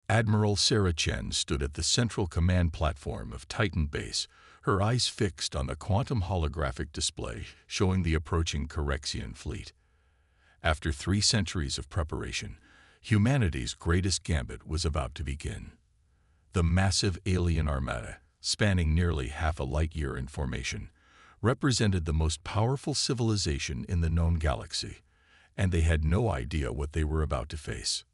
Admiral Sarah Chen stood at the central command platform of Titan Base, her eyes fixed on the quantum holographic display showing the approaching Correxian fleet. After 3 centuries of preparation, humanity's greatest gambit was about to begin. The massive alien armada, spanning nearly half a light-year in formation, represented the most powerful civilization in the known galaxy, and they had no idea what they were about to face.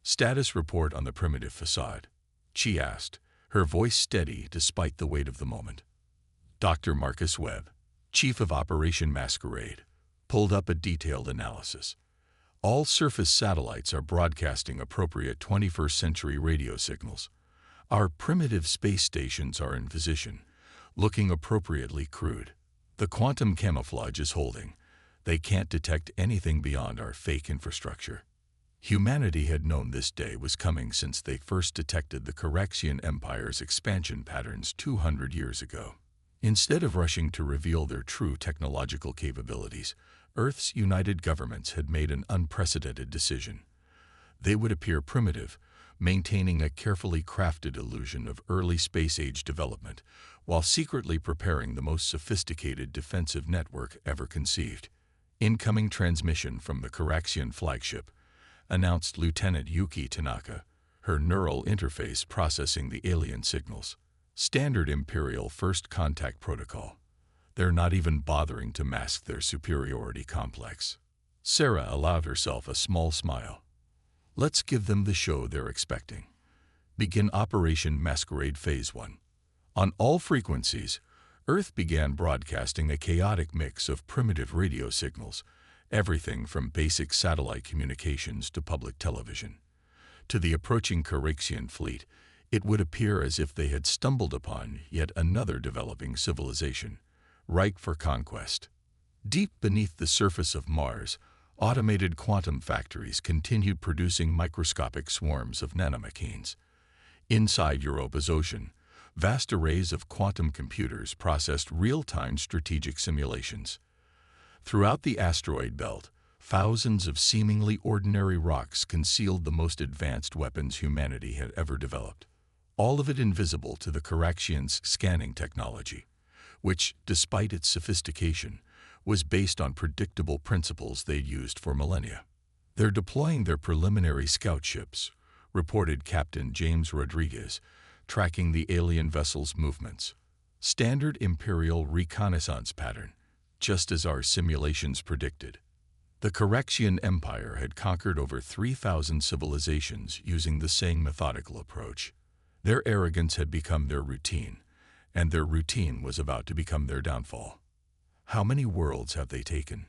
"Status report on the primitive facade," she asked, her voice steady despite the weight of the moment. Dr. Marcus Webb, Chief of Operation Masquerade, pulled up a detailed analysis. All surface satellites are broadcasting appropriate 21st century radio signals. Our primitive space stations are in position, looking appropriately crude. The quantum camouflage is holding. They can't detect anything beyond our fake infrastructure. Humanity had known this day was coming since they first detected the Galactic Empire's expansion patterns 200 years ago. Instead of rushing to reveal their true technological capabilities, Earth's united governments had made an unprecedented decision. They would appear primitive, maintaining a carefully crafted illusion of early space-age development, while secretly preparing the most sophisticated defensive network ever conceived. "Incoming transmission from the Galactic flagship," announced Lieutenant Yuki Tanaka, her neural interface processing the alien signals. "Standard Imperial first contact protocol. They're not even bothering to mask their superiority complex." Sarah allowed herself a small smile. "Let's give them the show they're expecting. Begin Operation Masquerade Phase 1. On all frequencies, Earth began broadcasting a chaotic mix of primitive radio signals, everything from basic satellite communications to public television. To the approaching Correxian fleet, it would appear as if they had stumbled upon yet another developing civilization, ripe for conquest. Deep beneath the surface of Mars, automated quantum factories continued producing microscopic swarms of nanomachines. Inside Europa's ocean, vast arrays of quantum computers processed real-time strategic simulations. Throughout the asteroid belt, thousands of seemingly ordinary rocks concealed the most advanced weapons humanity had ever developed, all of it invisible to the Correction's scanning technology, which, despite its sophistication, was based on predictable principles they'd used for millennia. "They're deploying their preliminary scout ships," reported Captain James Rodriguez, tracking the alien vessel's movements. "Standard Imperial reconnaissance pattern, just as our simulations predicted." The Galactic Empire had conquered over 3,000 civilizations using the same methodical approach. Their arrogance had become their routine, and their routine was about to become their downfall. "How many worlds have they taken?"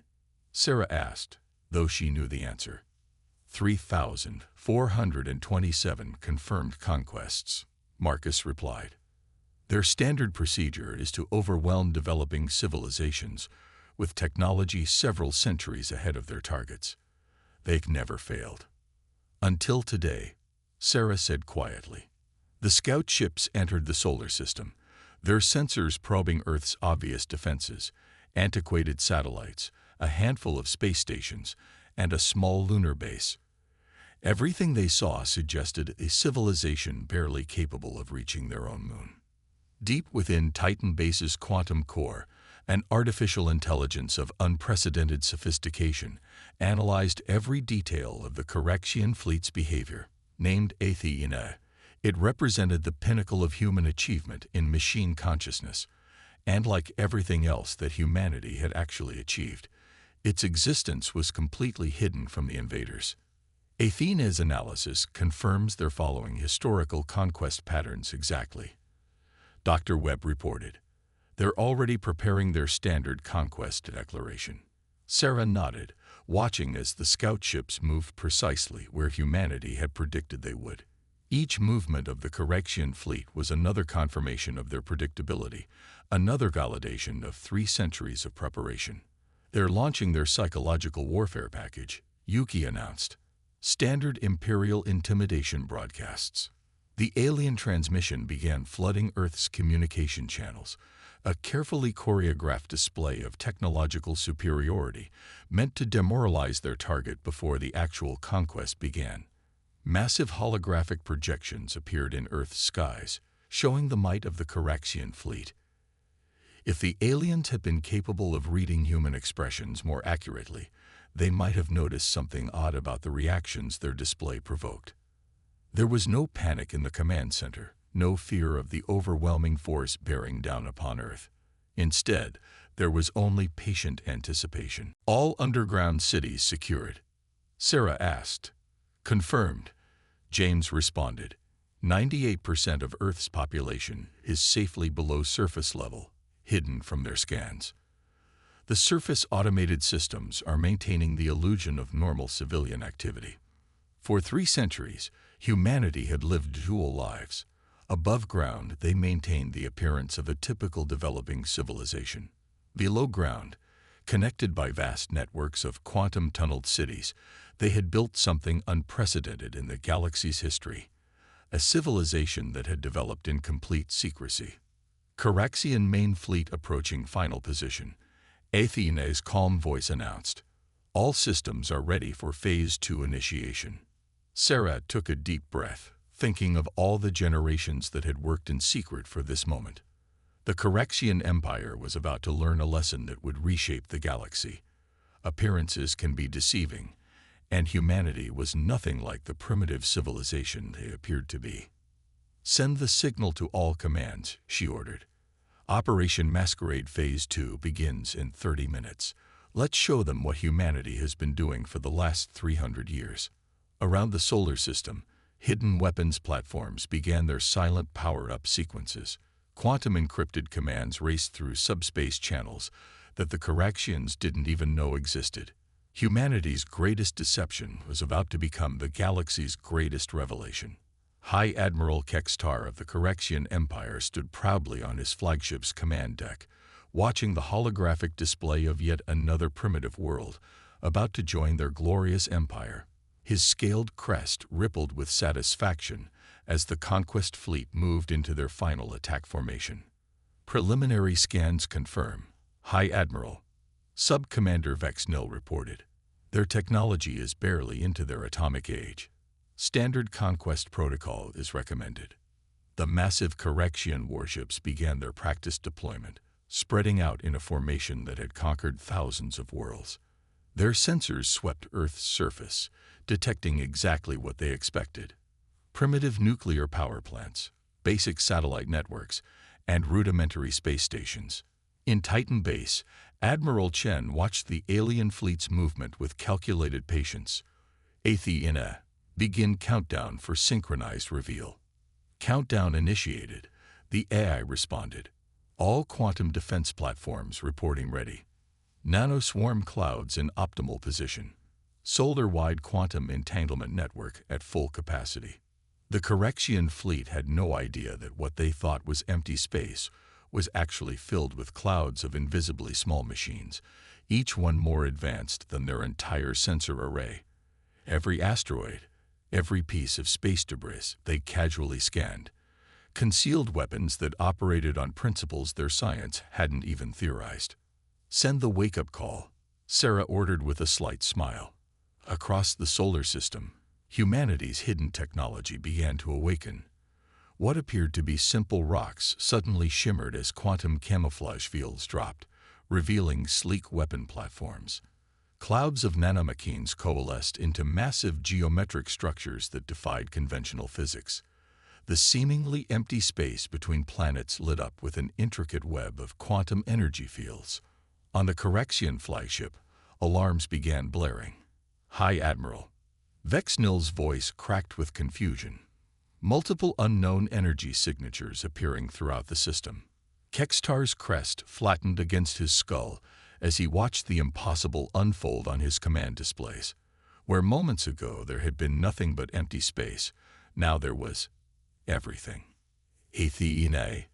Sarah asked, though she knew the answer. 3,427 confirmed conquests, Marcus replied. "Their standard procedure is to overwhelm developing civilizations with technology several centuries ahead of their targets. They've never failed. Until today," Sarah said quietly. The scout ships entered the solar system, their sensors probing Earth's obvious defenses, antiquated satellites, a handful of space stations, and a small lunar base. Everything they saw suggested a civilization barely capable of reaching their own moon. Deep within Titan Base's quantum core, an artificial intelligence of unprecedented sophistication analyzed every detail of the Correxian fleet's behavior. Named Athena, it represented the pinnacle of human achievement in machine consciousness, and like everything else that humanity had actually achieved, its existence was completely hidden from the invaders. Athena's analysis confirms their following historical conquest patterns exactly. Dr. Webb reported, "They're already preparing their standard conquest declaration." Sarah nodded, watching as the scout ships moved precisely where humanity had predicted they would. Each movement of the Correxian fleet was another confirmation of their predictability, another validation of 3 centuries of preparation. "They're launching their psychological warfare package," Yuki announced. "Standard Imperial intimidation broadcasts." The alien transmission began flooding Earth's communication channels, a carefully choreographed display of technological superiority meant to demoralize their target before the actual conquest began. Massive holographic projections appeared in Earth's skies, showing the might of the Coraxian fleet. If the aliens had been capable of reading human expressions more accurately, they might have noticed something odd about the reactions their display provoked. There was no panic in the command center, no fear of the overwhelming force bearing down upon Earth. Instead, there was only patient anticipation. All underground cities secured? Sarah asked. Confirmed, James responded. 98% of Earth's population is safely below surface level, hidden from their scans. The surface automated systems are maintaining the illusion of normal civilian activity. For 3 centuries, humanity had lived dual lives. Above ground, they maintained the appearance of a typical developing civilization. Below ground, connected by vast networks of quantum-tunneled cities, they had built something unprecedented in the galaxy's history, a civilization that had developed in complete secrecy. Coraxian main fleet approaching final position, Athena's calm voice announced. All systems are ready for Phase 2 initiation. Sarah took a deep breath, thinking of all the generations that had worked in secret for this moment. The Coraxian Empire was about to learn a lesson that would reshape the galaxy. Appearances can be deceiving, and humanity was nothing like the primitive civilization they appeared to be. Send the signal to all commands, she ordered. Operation Masquerade Phase 2 begins in 30 minutes. Let's show them what humanity has been doing for the last 300 years. Around the solar system, hidden weapons platforms began their silent power-up sequences. Quantum-encrypted commands raced through subspace channels that the Coraxians didn't even know existed. Humanity's greatest deception was about to become the galaxy's greatest revelation. High Admiral Kextar of the Coraxian Empire stood proudly on his flagship's command deck, watching the holographic display of yet another primitive world about to join their glorious empire. His scaled crest rippled with satisfaction as the conquest fleet moved into their final attack formation. Preliminary scans confirm, High Admiral. Sub-Commander Vexnil reported. Their technology is barely into their atomic age. Standard conquest protocol is recommended. The massive Coraxian warships began their practice deployment, spreading out in a formation that had conquered thousands of worlds. Their sensors swept Earth's surface, detecting exactly what they expected. Primitive nuclear power plants, basic satellite networks, and rudimentary space stations. In Titan Base, Admiral Chen watched the alien fleet's movement with calculated patience. Athena, begin countdown for synchronized reveal. Countdown initiated, the AI responded. All quantum defense platforms reporting ready. Nanoswarm clouds in optimal position. Solar-wide quantum entanglement network at full capacity. The Coraxian fleet had no idea that what they thought was empty space was actually filled with clouds of invisibly small machines, each one more advanced than their entire sensor array. Every asteroid, every piece of space debris they casually scanned. Concealed weapons that operated on principles their science hadn't even theorized. Send the wake-up call, Sarah ordered with a slight smile. Across the solar system, humanity's hidden technology began to awaken. What appeared to be simple rocks suddenly shimmered as quantum camouflage fields dropped, revealing sleek weapon platforms. Clouds of nanomachines coalesced into massive geometric structures that defied conventional physics. The seemingly empty space between planets lit up with an intricate web of quantum energy fields. On the Coraxian flagship, alarms began blaring. High Admiral. Vexnil's voice cracked with confusion. Multiple unknown energy signatures appearing throughout the system. Kextar's crest flattened against his skull as he watched the impossible unfold on his command displays. Where moments ago there had been nothing but empty space, now there was everything. Athena.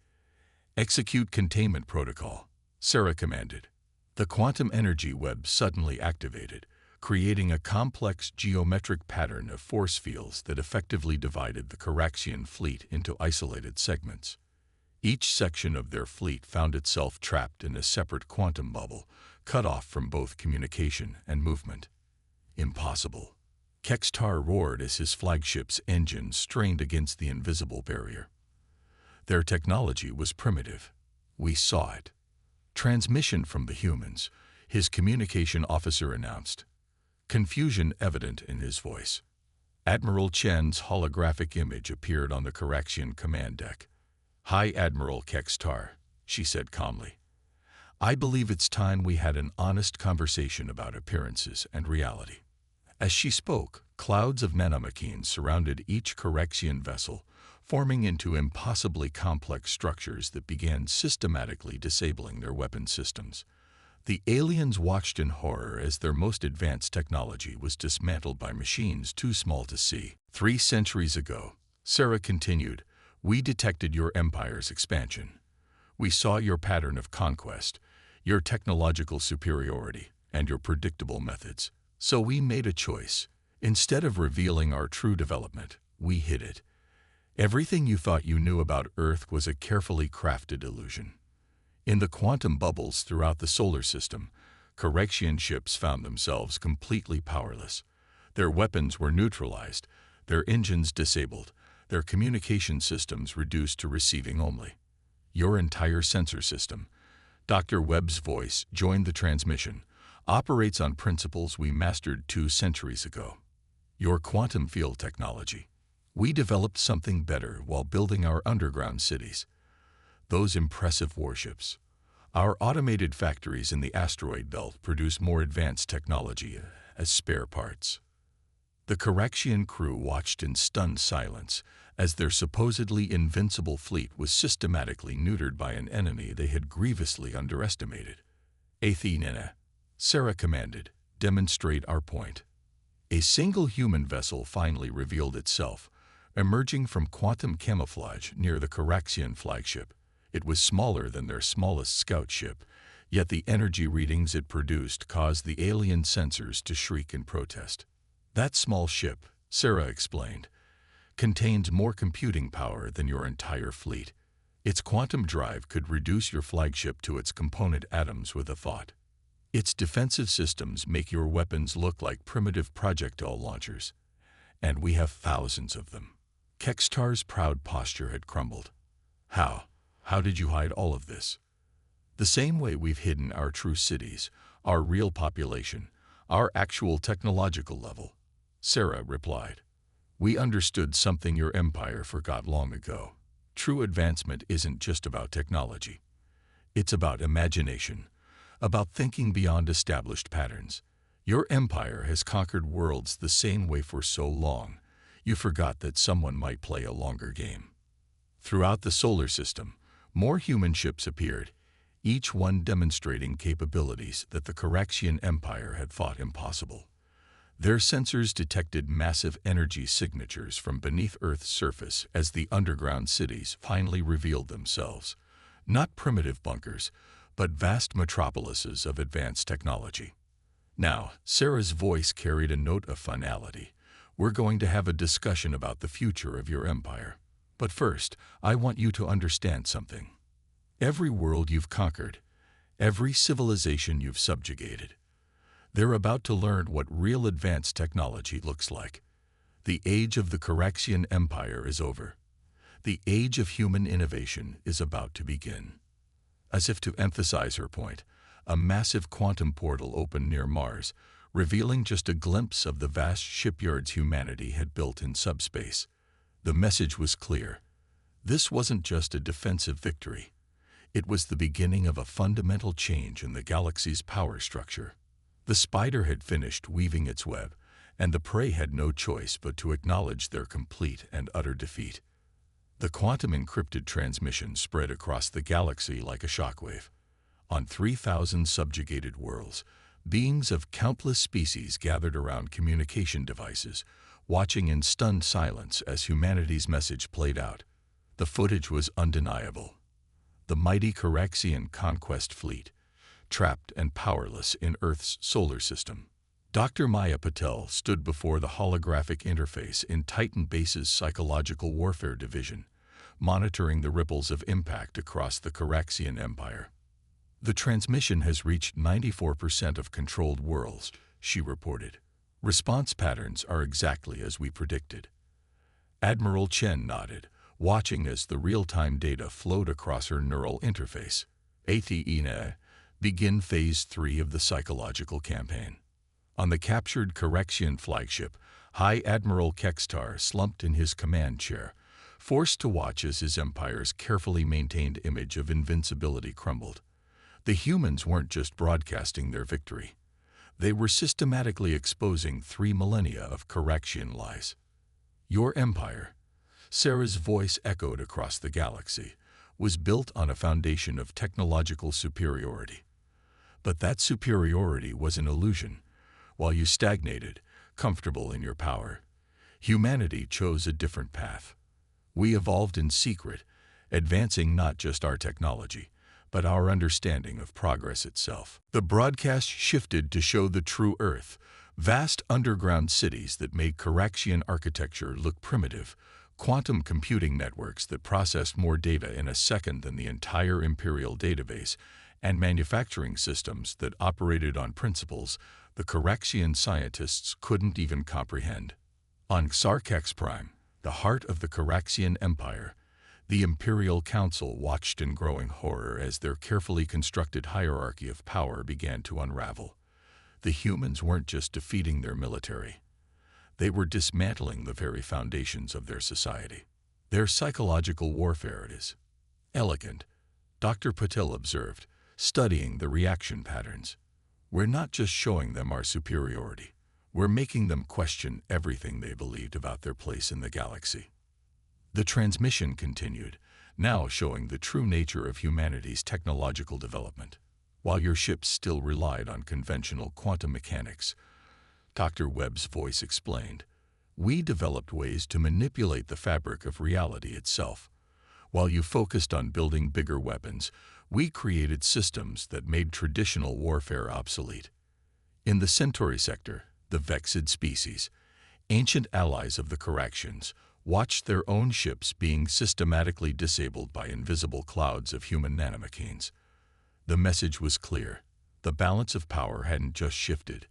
Execute containment protocol, Sarah commanded. The quantum energy web suddenly activated, creating a complex geometric pattern of force fields that effectively divided the Coraxian fleet into isolated segments. Each section of their fleet found itself trapped in a separate quantum bubble, cut off from both communication and movement. Impossible. Kextar roared as his flagship's engine strained against the invisible barrier. Their technology was primitive. We saw it. Transmission from the humans, his communication officer announced, confusion evident in his voice. Admiral Chen's holographic image appeared on the Coraxian command deck. "Hi, Admiral Kextar," she said calmly. "I believe it's time we had an honest conversation about appearances and reality." As she spoke, clouds of nanomachines surrounded each Coraxian vessel, forming into impossibly complex structures that began systematically disabling their weapon systems. The aliens watched in horror as their most advanced technology was dismantled by machines too small to see. 3 centuries ago, Sarah continued, we detected your empire's expansion. We saw your pattern of conquest, your technological superiority, and your predictable methods. So we made a choice. Instead of revealing our true development, we hid it. Everything you thought you knew about Earth was a carefully crafted illusion. In the quantum bubbles throughout the solar system, Coraxian ships found themselves completely powerless. Their weapons were neutralized, their engines disabled, their communication systems reduced to receiving only. Your entire sensor system, Dr. Webb's voice joined the transmission, operates on principles we mastered 2 centuries ago. Your quantum field technology. We developed something better while building our underground cities. Those impressive warships. Our automated factories in the asteroid belt produce more advanced technology as spare parts. The Coraxian crew watched in stunned silence as their supposedly invincible fleet was systematically neutered by an enemy they had grievously underestimated. Athena, Sarah commanded, demonstrate our point. A single human vessel finally revealed itself, emerging from quantum camouflage near the Coraxian flagship. It was smaller than their smallest scout ship, yet the energy readings it produced caused the alien sensors to shriek in protest. That small ship, Sarah explained, contains more computing power than your entire fleet. Its quantum drive could reduce your flagship to its component atoms with a thought. Its defensive systems make your weapons look like primitive projectile launchers, and we have thousands of them. Kextar's proud posture had crumbled. How did you hide all of this? The same way we've hidden our true cities, our real population, our actual technological level, Sarah replied. We understood something your empire forgot long ago. True advancement isn't just about technology. It's about imagination, about thinking beyond established patterns. Your empire has conquered worlds the same way for so long, you forgot that someone might play a longer game. Throughout the solar system, more human ships appeared, each one demonstrating capabilities that the Coraxian Empire had thought impossible. Their sensors detected massive energy signatures from beneath Earth's surface as the underground cities finally revealed themselves. Not primitive bunkers, but vast metropolises of advanced technology. Now, Sarah's voice carried a note of finality. We're going to have a discussion about the future of your empire. But first, I want you to understand something. Every world you've conquered, every civilization you've subjugated, they're about to learn what real advanced technology looks like. The age of the Coraxian Empire is over. The age of human innovation is about to begin. As if to emphasize her point, a massive quantum portal opened near Mars, revealing just a glimpse of the vast shipyards humanity had built in subspace. The message was clear. This wasn't just a defensive victory. It was the beginning of a fundamental change in the galaxy's power structure. The spider had finished weaving its web, and the prey had no choice but to acknowledge their complete and utter defeat. The quantum-encrypted transmission spread across the galaxy like a shockwave. On 3,000 subjugated worlds, beings of countless species gathered around communication devices, watching in stunned silence as humanity's message played out. The footage was undeniable. The mighty Coraxian conquest fleet, trapped and powerless in Earth's solar system. Dr. Maya Patel stood before the holographic interface in Titan Base's Psychological Warfare Division, monitoring the ripples of impact across the Coraxian Empire. The transmission has reached 94% of controlled worlds, she reported. Response patterns are exactly as we predicted. Admiral Chen nodded, watching as the real-time data flowed across her neural interface. Athena, begin Phase 3 of the psychological campaign. On the captured Correction flagship, High Admiral Kextar slumped in his command chair, forced to watch as his empire's carefully maintained image of invincibility crumbled. The humans weren't just broadcasting their victory. They were systematically exposing 3 millennia of Correction lies. Your empire, Sarah's voice echoed across the galaxy, was built on a foundation of technological superiority. But that superiority was an illusion. While you stagnated, comfortable in your power, humanity chose a different path. We evolved in secret, advancing not just our technology, but our understanding of progress itself. The broadcast shifted to show the true Earth, vast underground cities that made Correction architecture look primitive, quantum computing networks that processed more data in a second than the entire Imperial database, and manufacturing systems that operated on principles the Correction scientists couldn't even comprehend. On Xarkex Prime, the heart of the Correction Empire, the Imperial Council watched in growing horror as their carefully constructed hierarchy of power began to unravel. The humans weren't just defeating their military. They were dismantling the very foundations of their society. Their psychological warfare is elegant, Dr. Patel observed, studying the reaction patterns. We're not just showing them our superiority. We're making them question everything they believed about their place in the galaxy. The transmission continued, now showing the true nature of humanity's technological development. While your ships still relied on conventional quantum mechanics, Dr. Webb's voice explained, we developed ways to manipulate the fabric of reality itself. While you focused on building bigger weapons, we created systems that made traditional warfare obsolete. In the Centauri sector, the Vexed species, ancient allies of the Corrections, watched their own ships being systematically disabled by invisible clouds of human nanomachines. The message was clear. The balance of power hadn't just shifted.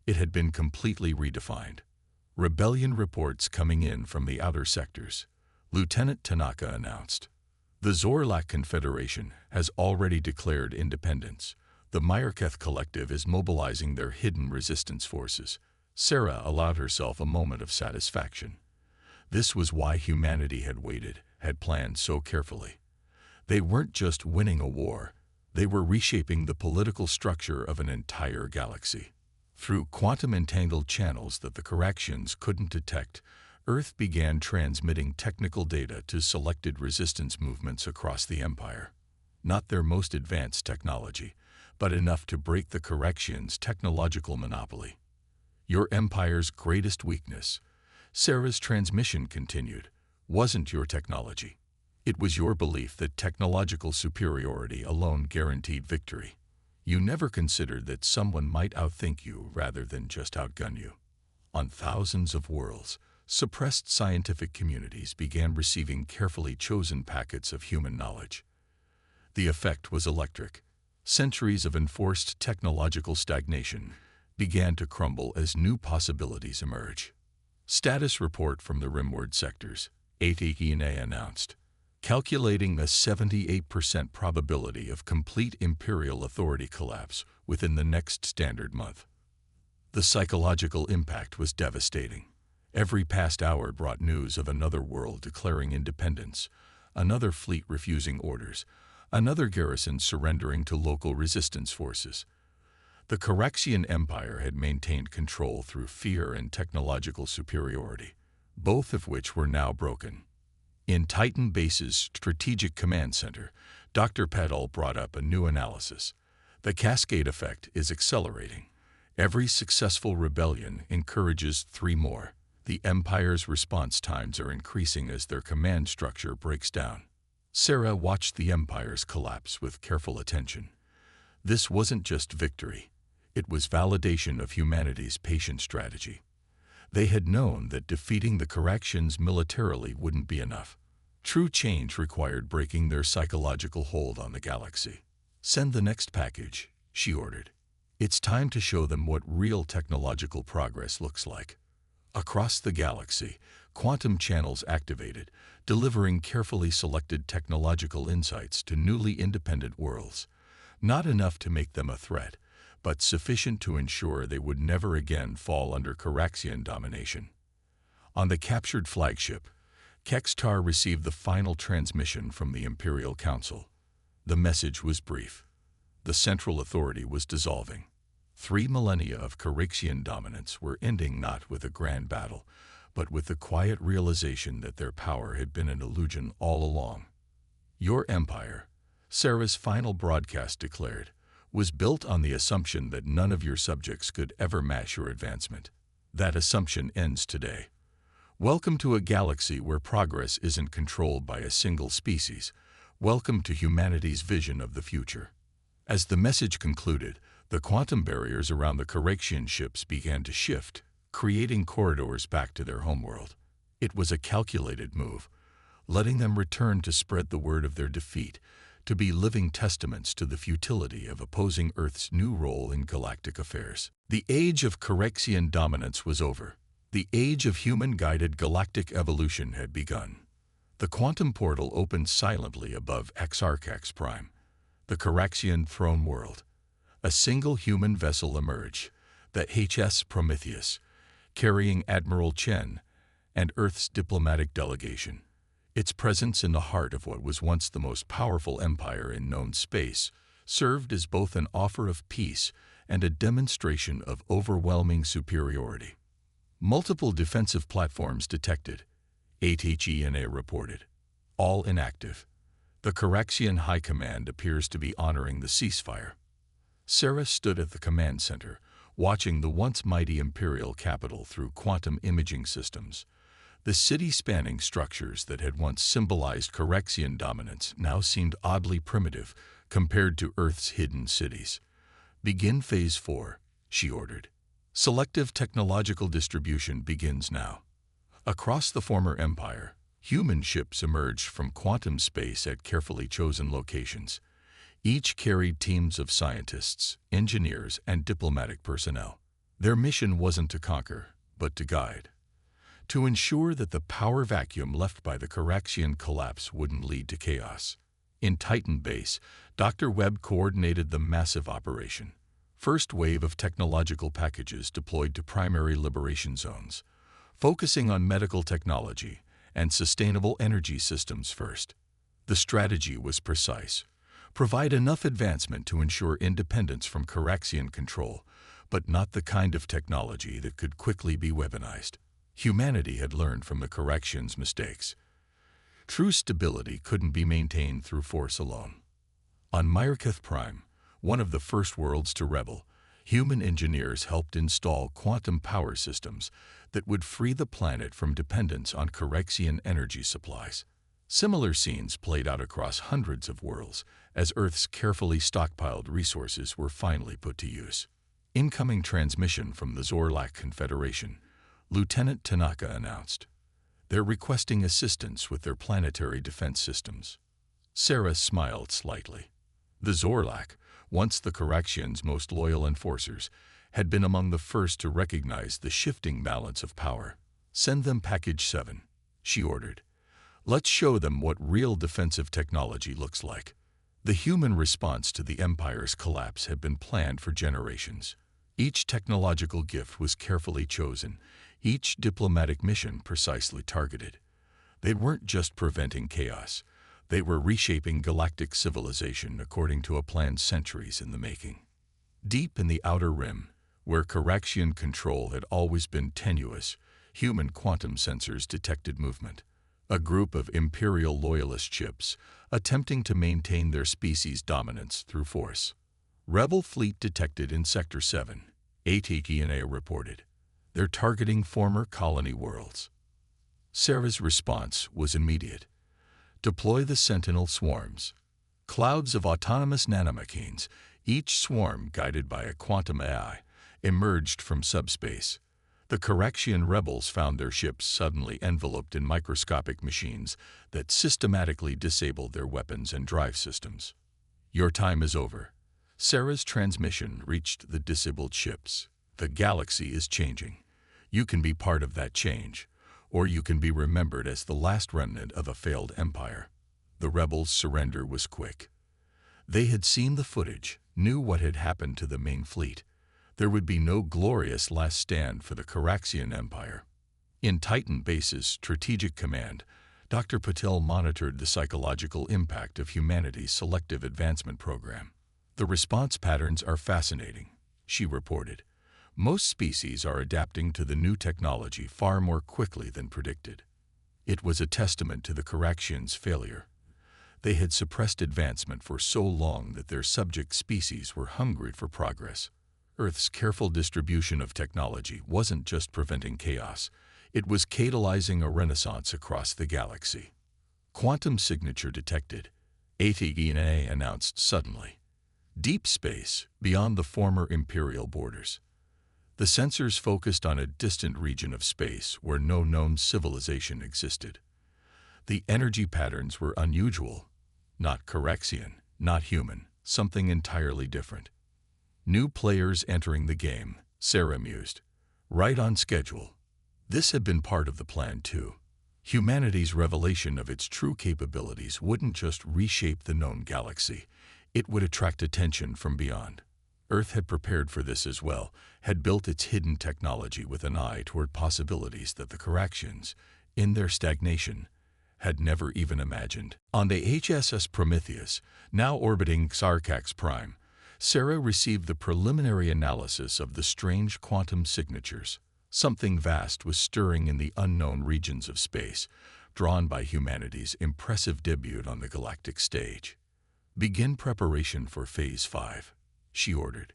It had been completely redefined. Rebellion reports coming in from the outer sectors. Lieutenant Tanaka announced. The Zorlak Confederation has already declared independence. The Meyerketh Collective is mobilizing their hidden resistance forces. Sarah allowed herself a moment of satisfaction. This was why humanity had waited, had planned so carefully. They weren't just winning a war. They were reshaping the political structure of an entire galaxy. Through quantum-entangled channels that the Corrections couldn't detect, Earth began transmitting technical data to selected resistance movements across the Empire. Not their most advanced technology, but enough to break the Corrections' technological monopoly. Your Empire's greatest weakness, Sarah's transmission continued, wasn't your technology. It was your belief that technological superiority alone guaranteed victory. You never considered that someone might outthink you rather than just outgun you. On thousands of worlds, suppressed scientific communities began receiving carefully chosen packets of human knowledge. The effect was electric. Centuries of enforced technological stagnation began to crumble as new possibilities emerge. Status report from the Rimward sectors, Athena announced, calculating a 78% probability of complete Imperial authority collapse within the next standard month. The psychological impact was devastating. Every past hour brought news of another world declaring independence, another fleet refusing orders, another garrison surrendering to local resistance forces. The Correction Empire had maintained control through fear and technological superiority, both of which were now broken. In Titan Base's Strategic Command Center, Dr. Petal brought up a new analysis. The cascade effect is accelerating. Every successful rebellion encourages 3 more. The Empire's response times are increasing as their command structure breaks down. Sarah watched the Empire's collapse with careful attention. This wasn't just victory. It was validation of humanity's patient strategy. They had known that defeating the Corrections militarily wouldn't be enough. True change required breaking their psychological hold on the galaxy. Send the next package, she ordered. It's time to show them what real technological progress looks like. Across the galaxy, quantum channels activated, delivering carefully selected technological insights to newly independent worlds. Not enough to make them a threat, but sufficient to ensure they would never again fall under Caraxian domination. On the captured flagship, Kextar received the final transmission from the Imperial Council. The message was brief. The Central Authority was dissolving. 3 millennia of Caraxian dominance were ending not with a grand battle, but with the quiet realization that their power had been an illusion all along. Your empire, Sarah's final broadcast declared, was built on the assumption that none of your subjects could ever match your advancement. That assumption ends today. Welcome to a galaxy where progress isn't controlled by a single species. Welcome to humanity's vision of the future. As the message concluded, the quantum barriers around the Caraxian ships began to shift, creating corridors back to their homeworld. It was a calculated move, letting them return to spread the word of their defeat, to be living testaments to the futility of opposing Earth's new role in galactic affairs. The age of Caraxian dominance was over. The age of human-guided galactic evolution had begun. The quantum portal opened silently above Xarcax Prime, the Caraxian throne world. A single human vessel emerged, the HS Prometheus, carrying Admiral Chen and Earth's diplomatic delegation. Its presence in the heart of what was once the most powerful empire in known space served as both an offer of peace and a demonstration of overwhelming superiority. Multiple defensive platforms detected, HFY reported. All inactive. The Caraxian High Command appears to be honoring the ceasefire. Sarah stood at the command center, watching the once mighty Imperial capital through quantum imaging systems. The city-spanning structures that had once symbolized Caraxian dominance now seemed oddly primitive compared to Earth's hidden cities. Begin Phase 4, she ordered. Selective technological distribution begins now. Across the former empire, human ships emerged from quantum space at carefully chosen locations. Each carried teams of scientists, engineers, and diplomatic personnel. Their mission wasn't to conquer, but to guide. To ensure that the power vacuum left by the Caraxian collapse wouldn't lead to chaos. In Titan Base, Dr. Webb coordinated the massive operation. First wave of technological packages deployed to primary liberation zones, focusing on medical technology and sustainable energy systems first. The strategy was precise. Provide enough advancement to ensure independence from Caraxian control, but not the kind of technology that could quickly be weaponized. Humanity had learned from the Caraxians' mistakes. True stability couldn't be maintained through force alone. On Myricath Prime, one of the first worlds to rebel, human engineers helped install quantum power systems that would free the planet from dependence on Caraxian energy supplies. Similar scenes played out across hundreds of worlds as Earth's carefully stockpiled resources were finally put to use. Incoming transmission from the Zorlak Confederation, Lieutenant Tanaka announced. They're requesting assistance with their planetary defense systems. Sarah smiled slightly. The Zorlak, once the Caraxians' most loyal enforcers, had been among the first to recognize the shifting balance of power. Send them Package 7, she ordered. Let's show them what real defensive technology looks like. The human response to the Empire's collapse had been planned for generations. Each technological gift was carefully chosen, each diplomatic mission precisely targeted. They weren't just preventing chaos. They were reshaping galactic civilization according to a plan centuries in the making. Deep in the Outer Rim, where Caraxian control had always been tenuous, human quantum sensors detected movement. A group of Imperial loyalist ships attempting to maintain their species' dominance through force. Rebel fleet detected in Sector 7, HFY reported. They're targeting former colony worlds. Sarah's response was immediate. Deploy the Sentinel swarms. Clouds of autonomous nanomachines, each swarm guided by a quantum AI, emerged from subspace. The Caraxian rebels found their ships suddenly enveloped in microscopic machines that systematically disabled their weapons and drive systems. Your time is over. Sarah's transmission reached the disabled ships. The galaxy is changing. You can be part of that change, or you can be remembered as the last remnant of a failed empire. The rebels' surrender was quick. They had seen the footage, knew what had happened to the main fleet. There would be no glorious last stand for the Caraxian Empire. In Titan Base's Strategic Command, Dr. Patel monitored the psychological impact of humanity's selective advancement program. The response patterns are fascinating, she reported. Most species are adapting to the new technology far more quickly than predicted. It was a testament to the Caraxians' failure. They had suppressed advancement for so long that their subject species were hungry for progress. Earth's careful distribution of technology wasn't just preventing chaos, it was catalyzing a renaissance across the galaxy. Quantum signature detected, HFY announced suddenly. Deep space, beyond the former Imperial borders. The sensors focused on a distant region of space where no known civilization existed. The energy patterns were unusual, not Caraxian, not human, something entirely different. New players entering the game, Sarah mused. Right on schedule. This had been part of the plan too. Humanity's revelation of its true capabilities wouldn't just reshape the known galaxy, it would attract attention from beyond. Earth had prepared for this as well, had built its hidden technology with an eye toward possibilities that the Caraxians, in their stagnation, had never even imagined. On the HSS Prometheus, now orbiting Sarkax Prime, Sarah received the preliminary analysis of the strange quantum signatures. Something vast was stirring in the unknown regions of space, drawn by humanity's impressive debut on the galactic stage. Begin preparation for Phase 5, she ordered.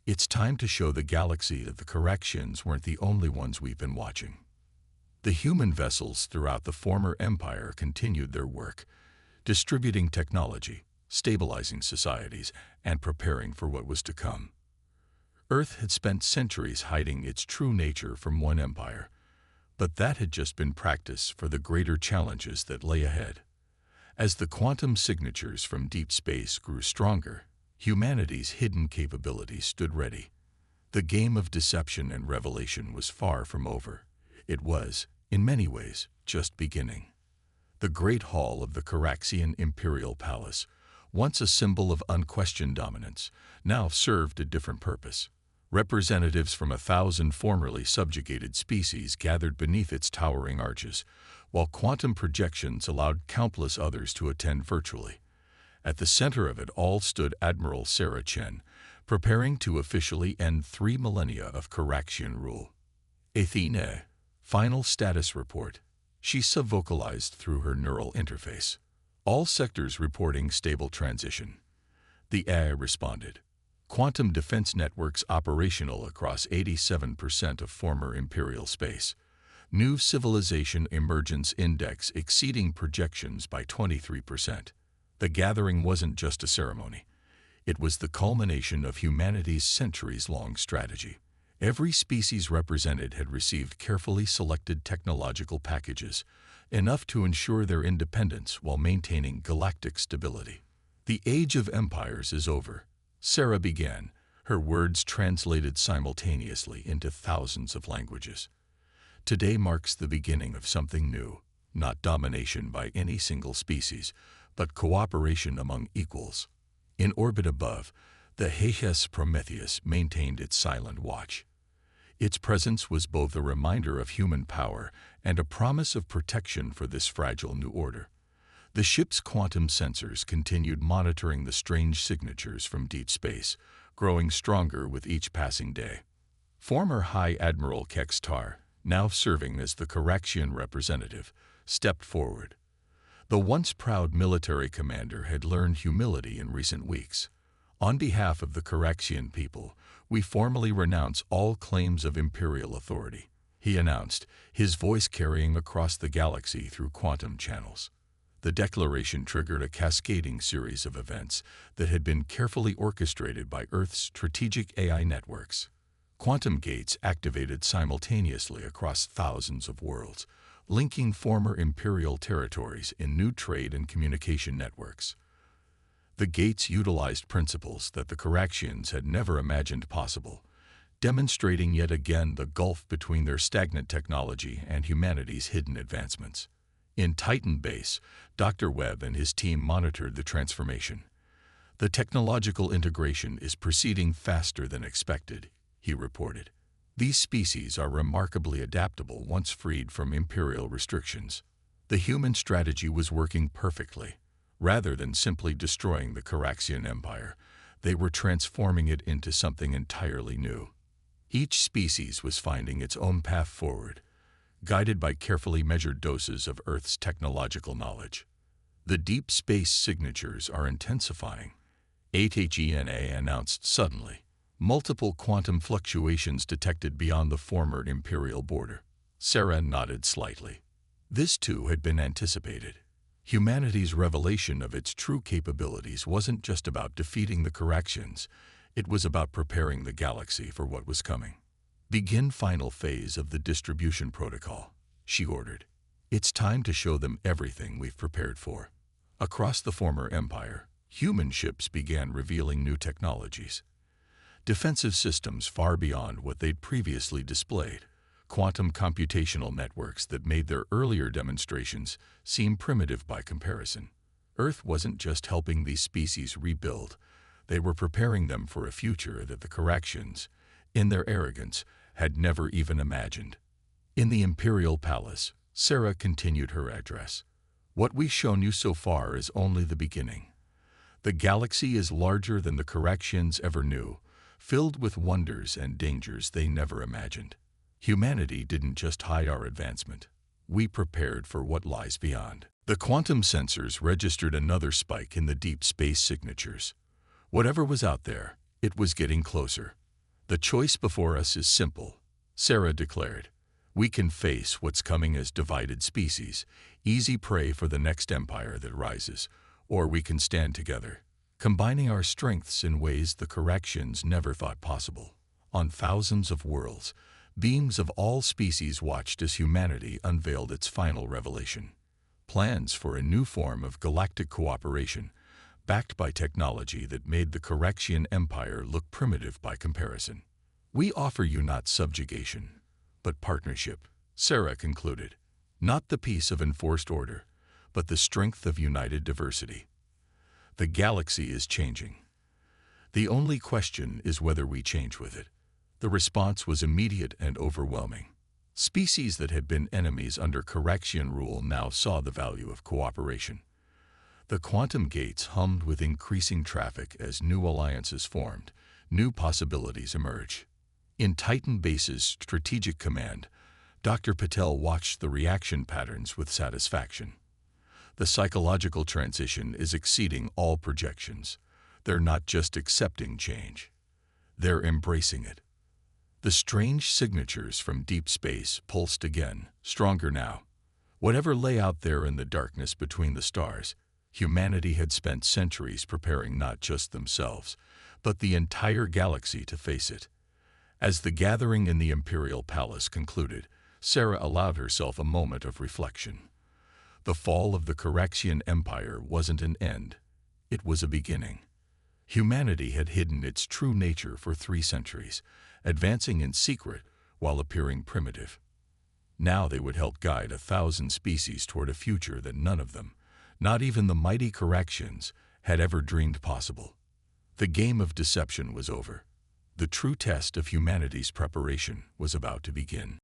It's time to show the galaxy that the Caraxians weren't the only ones we've been watching. The human vessels throughout the former empire continued their work, distributing technology, stabilizing societies, and preparing for what was to come. Earth had spent centuries hiding its true nature from one empire, but that had just been practice for the greater challenges that lay ahead. As the quantum signatures from deep space grew stronger, humanity's hidden capabilities stood ready. The game of deception and revelation was far from over. It was, in many ways, just beginning. The Great Hall of the Caraxian Imperial Palace, once a symbol of unquestioned dominance, now served a different purpose. Representatives from 1,000 formerly subjugated species gathered beneath its towering arches, while quantum projections allowed countless others to attend virtually. At the center of it all stood Admiral Sarah Chen, preparing to officially end 3 millennia of Caraxian rule. Athena, final status report, she sub-vocalized through her neural interface. All sectors reporting stable transition. The AI responded. Quantum defense networks operational across 87% of former Imperial space. New civilization emergence index exceeding projections by 23%. The gathering wasn't just a ceremony. It was the culmination of humanity's centuries-long strategy. Every species represented had received carefully selected technological packages, enough to ensure their independence while maintaining galactic stability. The age of empires is over, Sarah began, her words translated simultaneously into thousands of languages. Today marks the beginning of something new, not domination by any single species, but cooperation among equals. In orbit above, the HSS Prometheus maintained its silent watch. Its presence was both a reminder of human power and a promise of protection for this fragile new order. The ship's quantum sensors continued monitoring the strange signatures from deep space, growing stronger with each passing day. Former High Admiral Kex Tar, now serving as the Caraxian representative, stepped forward. The once proud military commander had learned humility in recent weeks. On behalf of the Caraxian people, we formally renounce all claims of imperial authority, he announced, his voice carrying across the galaxy through quantum channels. The declaration triggered a cascading series of events that had been carefully orchestrated by Earth's strategic AI networks. Quantum gates activated simultaneously across thousands of worlds, linking former imperial territories in new trade and communication networks. The gates utilized principles that the Coraxians had never imagined possible, demonstrating yet again the gulf between their stagnant technology and humanity's hidden advancements. In Titan Base, Dr. Webb and his team monitored the transformation. "The technological integration is proceeding faster than expected," he reported. "These species are remarkably adaptable once freed from Imperial restrictions." The human strategy was working perfectly. Rather than simply destroying the Coraxian Empire, they were transforming it into something entirely new. Each species was finding its own path forward, guided by carefully measured doses of Earth's technological knowledge. "The deep space signatures are intensifying," HFY announced suddenly. "Multiple quantum fluctuations detected beyond the former Imperial border." Sarah nodded slightly. This too had been anticipated. Humanity's revelation of its true capabilities wasn't just about defeating the Coraxians, it was about preparing the galaxy for what was coming. "Begin final phase of the distribution protocol," she ordered. "It's time to show them everything we've prepared for." Across the former empire, human ships began revealing new technologies. Defensive systems far beyond what they'd previously displayed. Quantum computational networks that made their earlier demonstrations seem primitive by comparison. Earth wasn't just helping these species rebuild, they were preparing them for a future that the Coraxians, in their arrogance, had never even imagined. In the Imperial Palace, Sarah continued her address. "What we've shown you so far is only the beginning. The galaxy is larger than the Coraxians ever knew, filled with wonders and dangers they never imagined. Humanity didn't just hide our advancement. We prepared for what lies beyond." The quantum sensors registered another spike in the deep space signatures. Whatever was out there, it was getting closer. "The choice before us is simple," Sarah declared. "We can face what's coming as divided species, easy prey for the next empire that rises, or we can stand together, combining our strengths in ways the Coraxians never thought possible." On thousands of worlds, beings of all species watched as humanity unveiled its final revelation. Plans for a new form of galactic cooperation, backed by technology that made the Coraxian Empire look primitive by comparison. "We offer you not subjugation, but partnership," Sarah concluded. "Not the peace of enforced order, but the strength of united diversity. The galaxy is changing. The only question is whether we change with it." The response was immediate and overwhelming. Species that had been enemies under Coraxian rule now saw the value of cooperation. The quantum gates hummed with increasing traffic as new alliances formed, new possibilities emerged. In Titan Base's strategic command, Dr. Patel watched the reaction patterns with satisfaction. The psychological transition is exceeding all projections. They're not just accepting change. They're embracing it. The strange signatures from deep space pulsed again, stronger now. Whatever lay out there in the darkness between the stars, humanity had spent centuries preparing not just themselves, but the entire galaxy to face it. As the gathering in the Imperial Palace concluded, Sarah allowed herself a moment of reflection. The fall of the Coraxian Empire wasn't an end. It was a beginning. Humanity had hidden its true nature for 3 centuries, advancing in secret while appearing primitive. Now they would help guide 1,000 species toward a future that none of them, not even the mighty Coraxians, had ever dreamed possible. The game of deception was over. The true test of humanity's preparation was about to begin.